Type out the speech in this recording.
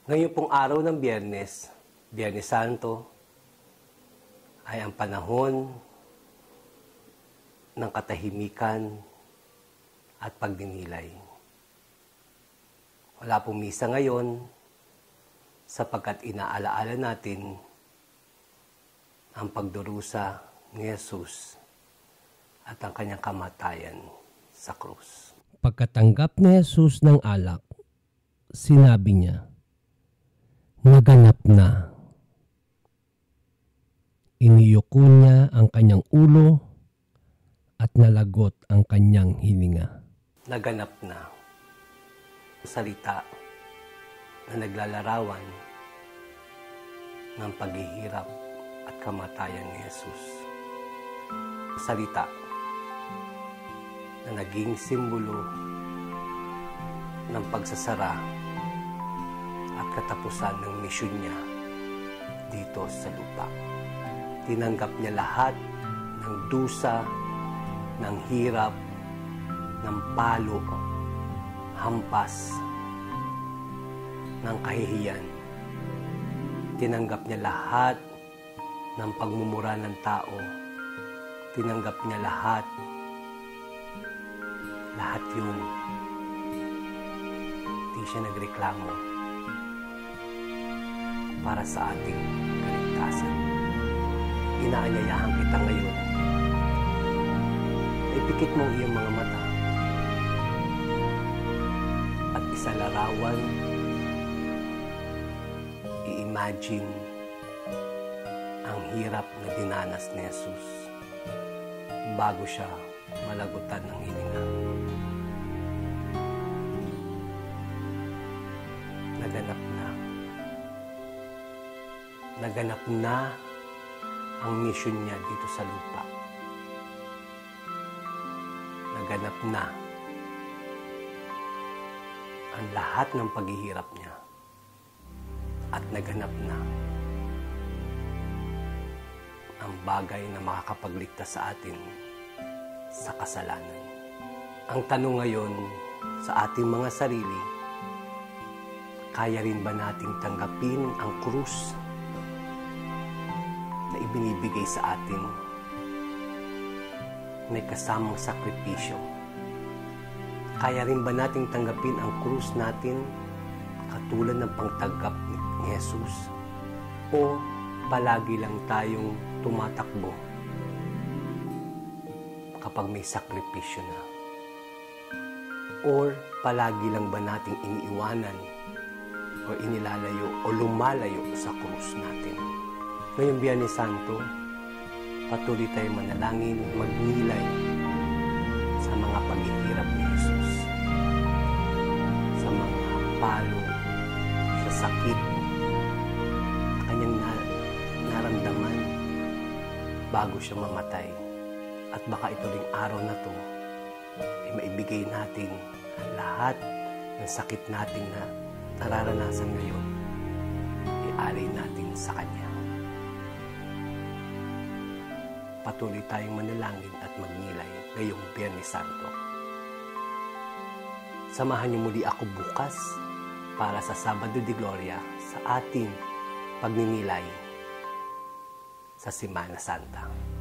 Ngayon pong araw ng Biyernes, Biyernes Santo, ay ang panahon ng katahimikan at pagdinilay. Wala pong misa ngayon sapagkat inaalaala natin ang pagdurusa ni Jesus at ang kanyang kamatayan sa krus. Pagkatanggap ni Jesus ng alak, sinabi niya, "Naganap na." Iniyuko niya ang kanyang ulo at nalagot ang kanyang hininga. Naganap na. Salita na naglalarawan ng paghihirap at kamatayan ni Jesus. Salita na naging simbolo ng pagsasara at katapusan ng misyon niya dito sa lupa. Tinanggap niya lahat ng dusa, ng hirap, ng palo, hampas, ng kahihiyan. Tinanggap niya lahat ng pagmumura ng tao. Tinanggap niya lahat yun. Di siya nagreklamo para sa ating kaligtasan. Inaanyayahan kita ngayon. Ipikit mo ang iyong mga mata at isalarawan, i-imagine ang hirap na dinanas ni Jesus bago siya malagutan ng hininga. Naganap na. Naganap na ang mission niya dito sa lupa. Naganap na ang lahat ng paghihirap niya. At naganap na ang bagay na makakapagligtas sa atin sa kasalanan. Ang tanong ngayon sa ating mga sarili, kaya rin ba nating tanggapin ang krus na ibinibigay sa atin? May kasamang sakripisyo. Kaya rin ba nating tanggapin ang krus natin katulad ng pangtanggap ni Jesus? O palagi lang tayong tumatakbo kapag may sakripisyo na? Or palagi lang ba nating iniiwanan o inilalayo o lumalayo sa krus natin? Ngayong Biyernes Santo, patuloy tayong manalangin, magnilay sa mga paghihirap ni Jesus, sa mga palo, sa sakit, na kanyang naramdaman bago siya mamatay. At baka ito ring araw na to ay maibigay natin ang lahat ng sakit natin na nararanasan ngayon, ialay natin sa Kanya. Patuloy tayong manalangin at magnilay ngayong Biyernes Santo. Samahan niyo muli ako bukas para sa Sabado de Gloria sa ating pagninilay sa Semana Santa.